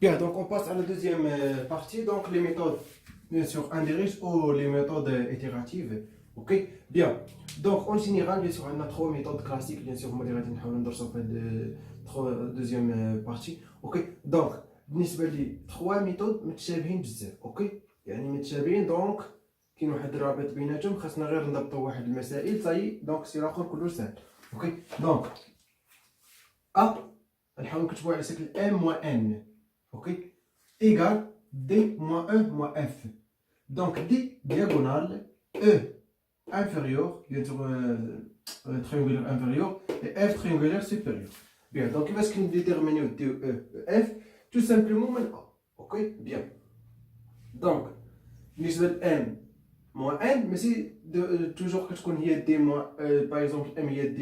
Bien, donc on passe à la deuxième partie, donc les méthodes, bien sûr, indirigées ou les méthodes itératives. Ok, bien. Donc en général, bien sûr, on a trois méthodes classiques, bien sûr, اللي غادي نحاولوا ندرسوا في هاد deuxième partie. Ok, donc بالنسبة لي trois méthodes متشابهين بزاف. اوكي، يعني متشابهين دونك كاين واحد الرابط بيناتهم، خاصنا غير نضبطوا واحد المسائل صاي، دونك السي الاخر كله سهل. اوكي، دونك ا نحاول نكتبوا على شكل ام موان ان. Ok, égale D moins E moins F. Donc D diagonale, E inférieur, bien sûr triangulaire inférieur, et F triangulaire supérieur. Bien, donc qu'est-ce qu'on détermine D, E, F? Tout simplement maintenant. Ok, bien. Donc, nous M moins N, mais c'est toujours que ce qu'on y a D moins, par exemple M y a D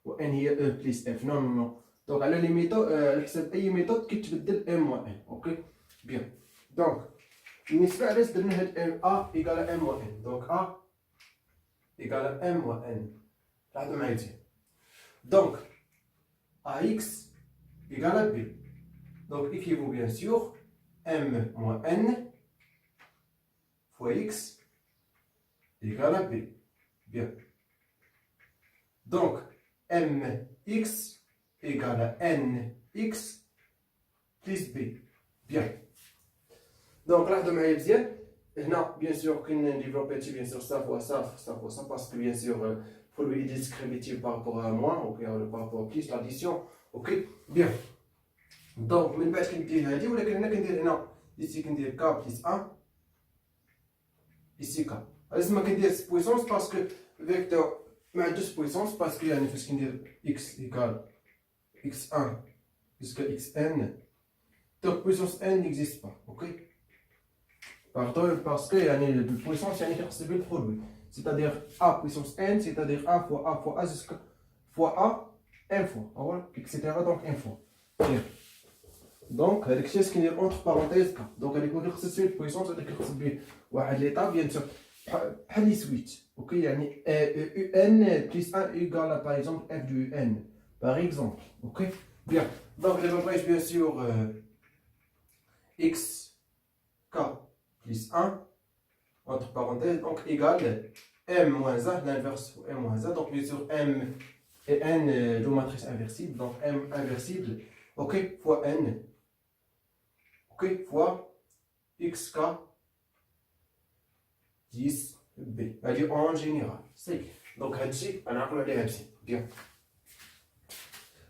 ou N y a E plus F. Non, non, non. Donc, à la limite, أي méthode qui تبدل M moins N. Ok, bien. Donc, بالنسبة على درنا هاد A égale M moins N. Donc, A égale M moins N. لاحظوا معايا مزيان. Donc, AX égale à B. Donc, équivaut bien sûr M moins N fois X égale à B. Bien. Donc, MX égale à NX plus B. Bien. Donc, là, de ma bien. Non, bien sûr, qu'on développe bien sûr ça fois ça, ça fois ça, parce que bien sûr, il faut lui discriminatif par rapport à moins, ou bien par rapport à plus, l'addition. Ok, bien. Donc, من بعد كندير هادي، ولكن هنا كندير هنا ici كندير k plus 1 ici k. علاش ما كندير puissance parce que vecteur ما عندوش puissance parce que يعني فاش كندير x égale x1 jusqu'à xn, donc puissance n n'existe pas. Ok. Pardon, parce que la puissance est le produit. C'est-à-dire A puissance n, c'est-à-dire A fois A jusqu'à fois A, n fois, etc. Donc n fois. Bien. Donc, avec ce qui est entre parenthèses K. Donc, avec une puissance, avec l'état, bien sûr, pas les switch. Ok, UN plus 1 égale à, par exemple, F du N. Par exemple. Ok, bien. Donc, je vais bien sûr X, K plus 1, entre parenthèses, donc égale M moins 1, l'inverse M moins 1, donc bien sûr M et N, deux matrices inversibles, donc M inversible, ok, fois N, ok, fois XK 10 B, c'est-à-dire en général, c'est donc هادشي غنعقلوا عليه هادشي, bien.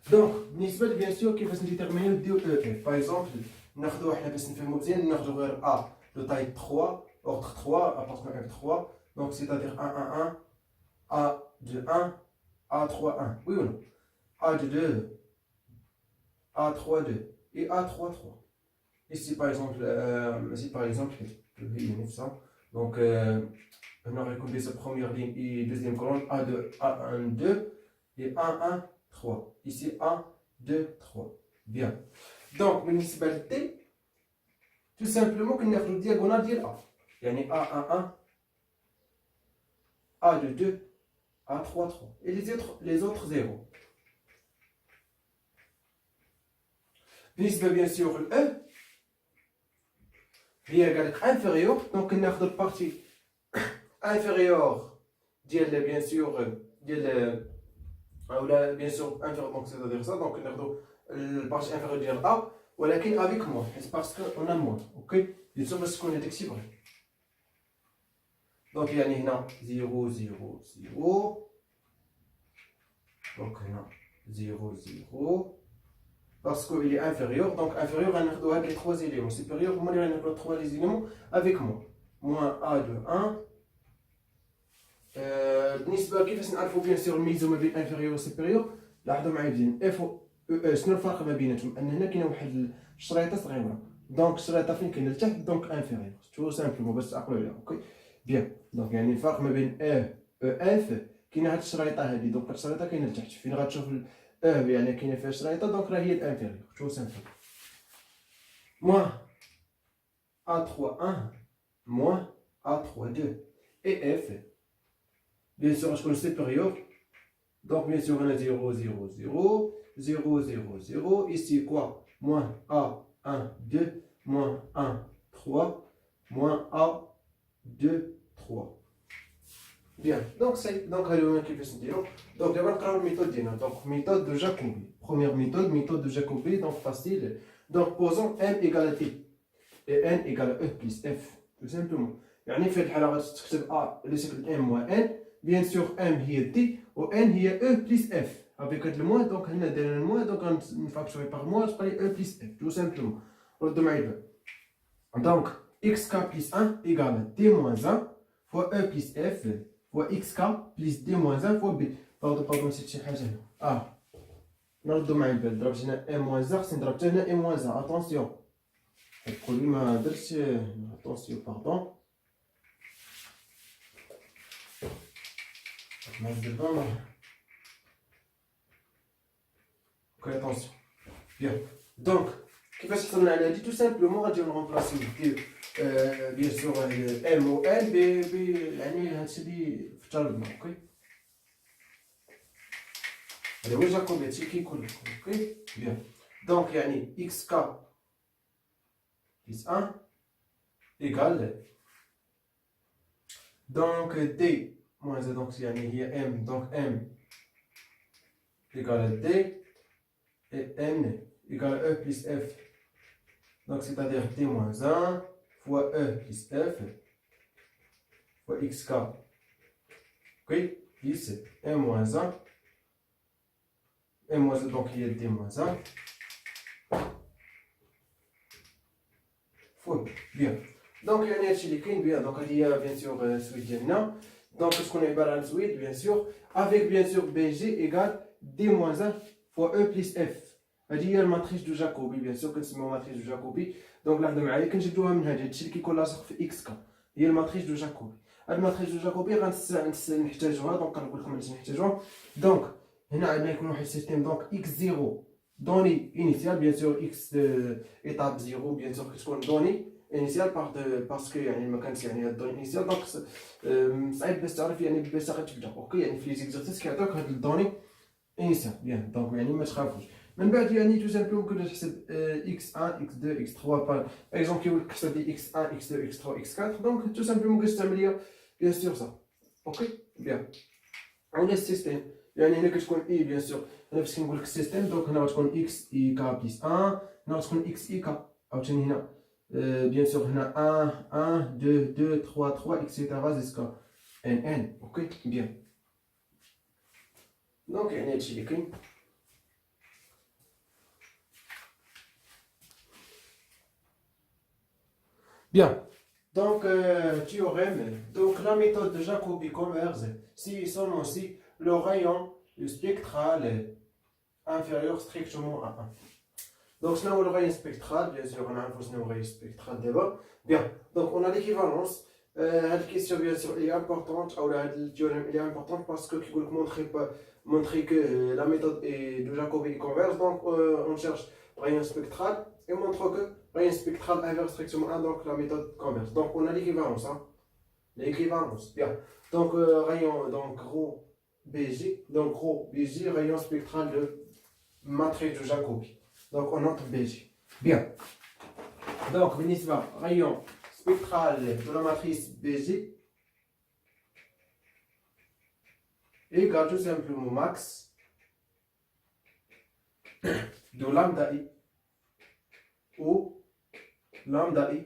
Donc, بالنسبة bien sûr كيفاش نديتيرمينيو دي و E, par exemple, ناخذوا حنا باش نفهموا مزيان ناخذوا غير A de taille 3, ordre 3, appartenant à F3, donc c'est-à-dire 1, 1, 1, A de 1, A3, 1. Oui ou non? A de 2, A3, 2 et A3, 3. Ici par exemple, donc on aurait coupé sa première ligne et deuxième colonne, A2, A1, 2 et A1, 3. Ici A, 2, 3. Bien. Donc, municipalité, tout simplement qu'on a le diagonale de A. يعني A1, 1, A2, 2, A3, 3. Et les autres 0. بالنسبة bien sûr E, هي inférieur, donc on a la partie inférieure ديال bien sûr ديال bien sûr inférieur, donc c'est-à-dire ça, donc on a la partie inférieure ديال A, ولكن avec moins, c'est parce qu'on a moins. Ok, bien sûr باش تكون هذيك الشيء بغيت. Donc يعني هنا 0 0 0, donc هنا 0 0, parce qu'il est inférieur, donc inférieur on a les trois éléments, supérieur on a les trois éléments avec moins. Moins A de 1. بالنسبة كيفاش نعرفوا bien sûr الميزو ما بين inférieur و supérieur, لاحظوا معايا مزيان F و E شنو الفرق ما بيناتهم؟ أن هنا كاينة واحد الشريطة صغيرة، دونك الشريطة فين كاينة لتحت دونك inférieur، تو سامبلومون باش تعقلوا عليها. اوكي بيان، دونك يعني الفرق ما بين E و F كاينة هاد الشريطة هادي، دونك هاد الشريطة كاينة لتحت، فين غتشوف E يعني كاينة فيها شريطة دونك راه هي الانفيريور، تو سامبلومون. Moins A3 1 moins A3 2 et F. Bien sûr, je connais supérieur. Donc, bien sûr, on a 0, 0, 0, 0, 0, 0. Ici, quoi? Moins A 1, 2, moins 1, 3, moins A, 2, 3. Bien, donc c'est donc donc d'abord la méthode ديالنا donc méthode de Jacobi. Première méthode, méthode de Jacobi, donc facile. Donc posons m égale à t et n égale à e plus f tout simplement. يعني في الحالة غادي تكتب a لشكل m moins n, bien sûr m هي t و n هي e plus f avec le moins, donc هنا درنا le moins, donc غنفاكتوري par moins تبقى لي e plus f tout simplement. ردوا معايا البال. Donc xk plus 1 égale t moins 1 fois e plus f fois xk plus d moins 1 fois b. باردون نسيت شي حاجه هنا نردو معايا البال. ضربت هنا ام موان 1 خصني نضرب حتى هنا ام موان 1. اتونسيون تقول لي ما درتش اتونسيون باردون ما ندير اوكي اتونسيون. بيان دونك كيفاش حصلنا على هادي؟ تو سامبلومون غادي نغومبلاسيو بيان سور ام و ان بي يعني هادشي اللي افترضنا. اوكي هذا هو جاكوبي هادشي كيكون لكم. اوكي بيان دونك يعني اكس كا بلس 1 ايكال دونك دي موان زد، دونك يعني هي ام، دونك ام ايكال دي et n égale e plus f. Donc c'est-à-dire t moins 1 fois e plus f fois xk. Ok, plus m moins 1. M moins 1, donc il y a t moins 1. Fois. Bien. Donc il y a un échelle qui est bien. Donc il y a bien sûr suite ديالنا. Donc ce qu'on est barré suite bien sûr avec bien sûr bg égale d moins 1 fois e plus f. هذه هي الماتريس دو جاكوبي بيان سور كنسميوها ماتريس دو جاكوبي. دونك لاحظوا معايا كنجبدوها من هذا الشيء اللي كيكون لاصق في اكس كا هي الماتريس دو جاكوبي. هاد الماتريس دو جاكوبي غنحتاجوها. دونك كنقول لكم علاش نحتاجوها. دونك هنا عندنا يكون واحد السيستيم دونك اكس 0 دوني انيسيال بيان سور اكس ايتاب 0 بيان سور كتكون دوني انيسيال باسكو يعني ما كانش يعني هاد دوني انيسيال دونك صعيب باش تعرف يعني باش غتبدا. اوكي يعني في لي زيكزارسيس كيعطيوك هاد الدوني انيسيال. بيان دونك يعني ما تخافوش. من بعد يعني تو سامبلومون كنت تحسب x1 x2 x3 باغ اكزومبل كيقول لك كتحسب لي x1 x2 x3 x4 دونك تو سامبلومون كتستعمل ليا بيان سور صا. اوكي بيان ولا السيستيم يعني هنا كتكون اي بيان سور انا فاش كنقول لك السيستيم دونك هنا غتكون x اي كا بلس 1 هنا غتكون x اي كا عاوتاني هنا بيان سور هنا 1 1 2 2 3 3 اكسيتيرا جوسكا ان ان. اوكي بيان دونك يعني هادشي اللي كاين. Bien, donc théorème, donc la méthode de Jacobi converge si seulement si le rayon spectral est inférieur strictement à 1. Donc c'est le rayon spectral, bien sûr on a un rayon spectral d'abord. Bien, donc on a l'équivalence. Cette question bien sûr est importante, ou le théorème est important parce que qui montrer que la méthode de Jacobi converge. Donc on cherche rayon spectral et montre que rayon spectral inverse strictement 1, donc la méthode converge. Donc on a l'équivalence, hein? L'équivalence, bien. Donc rayon, donc gros BJ, donc gros BJ, rayon spectral de matrice de Jacobi. Donc on entre BJ. Bien. Donc rayon spectral de la matrice BJ égale tout simplement max de lambda I où lambda I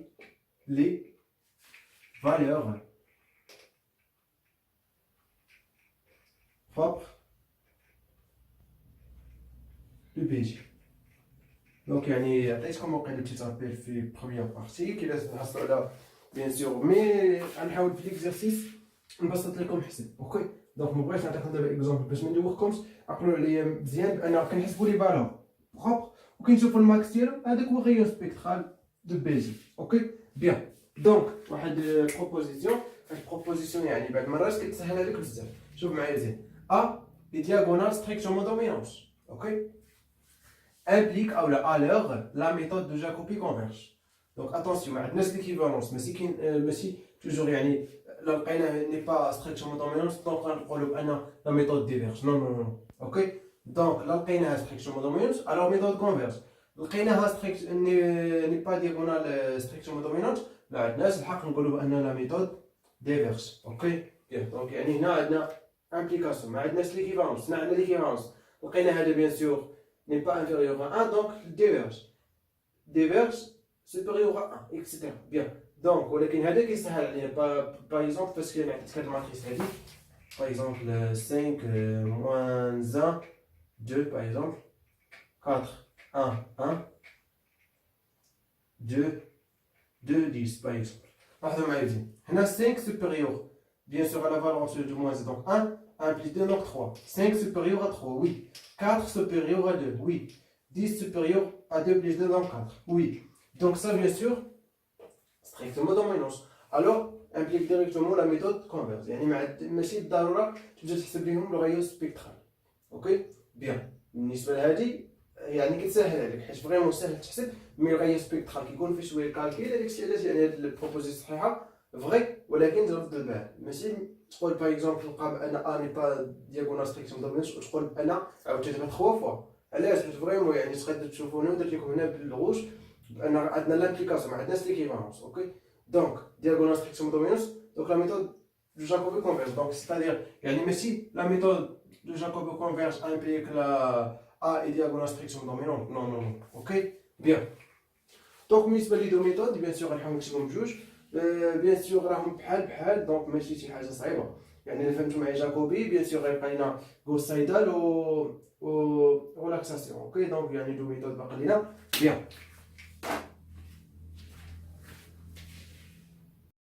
les valeurs propres du BG. Donc يعني عطيتكم وقيلا petit rappel في première partie كي لازم نحصلوا على bien sûr مي غنحاول في ليكزارسيس نبسط لكم حسن. اوكي دونك ما بغيتش نعطيكم دابا اكزومبل باش ما ندوخكمش عقلوا عليا مزيان بان كنحسبوا لي فالور بروبر وكنشوفوا الماكس ديالو هذاك هو الريون سبيكترال دو بيجي. اوكي بيان دونك واحد بروبوزيسيون يعني بعد مرات كتسهل عليك بزاف. شوف معايا زين ا دي دياغونال ستريكتومون دومينونس. اوكي implique ou alors la méthode de Jacobi converge. Donc attention, ما عندناش l'équivalence ماشي كاين ماشي toujours يعني لا لقينا n'est pas strictement dominante donc غنقولوا بان la méthode diverge. Non. OK donc لا لقيناها strictement dominante alors méthode converge. لقيناها ستريكت ني با ديغونال ستريكتومون دومينونت ما عندناش الحق نقولوا بان لا ميثود ديفيرس. اوكي دونك يعني هنا عندنا امبليكاسيون ما عندناش ليكيفالونس. هنا عندنا ليكيفالونس لقينا هذا بيان سور ني با انفيريور ا 1 دونك ديفيرس supérieur à 1 etc. bien donc ولكن هذا كيسهل علينا باغ اكزومبل باسكو انا عطيتك هاد الماتريس هادي باغ اكزومبل 5 moins 1 2 باغ اكزومبل 4 1 1 2 2 10 باغ اكزومبل. لاحظوا معايا مزيان هنا 5 supérieur bien sûr à la valence de moins donc 1 1 plus 2 donc 3 5 supérieur à 3 oui 4 supérieur à 2 oui 10 supérieur à 2 plus 2 donc 4 oui. Donc ça, bien sûr, strictement dominance. Alors, implique directement la méthode converse. يعني ماشي بالضرورة تبدا تحسب لهم الغير سبيكترال. اوكي؟ بيان. بالنسبة لهادي يعني كتسهل عليك حيت فريمون ساهل تحسب مي الغير سبيكترال كيكون فيه شوية كالكيل هذاك الشيء علاش يعني هاد البروبوزي صحيحة فغي ولكن ترد البال. ماشي تقول باغ اكزومبل تلقى بأن ا ني با دياغونال ستريكتوم دومينونس وتقول بأن عاوتاني تبقى 3 فوا. علاش؟ حيت فريمون يعني تقدر تشوفوني ودرت لكم هنا بالغوش بان عندنا لامبليكاسيون ما عندناش ليكيفالونس. اوكي دونك دياغونال ستريكتوم دومينونس دونك لا ميثود دو جاكوبي كونفيرج دونك ستادير يعني ماشي لا ميثود دو جاكوبي كونفيرج امبليك لا ا اي دياغونال ستريكتوم دومينونت نو نو نو. اوكي بيان دونك بالنسبه لي دو ميثود بيان سور غنحاول نكتبهم بجوج بيان سور راهم بحال دونك ماشي شي حاجه صعيبه يعني الا فهمتوا معايا جاكوبي بيان سور غيبقى لنا غوسايدال و ريلاكساسيون. اوكي دونك يعني دو ميثود باقي لينا بيان.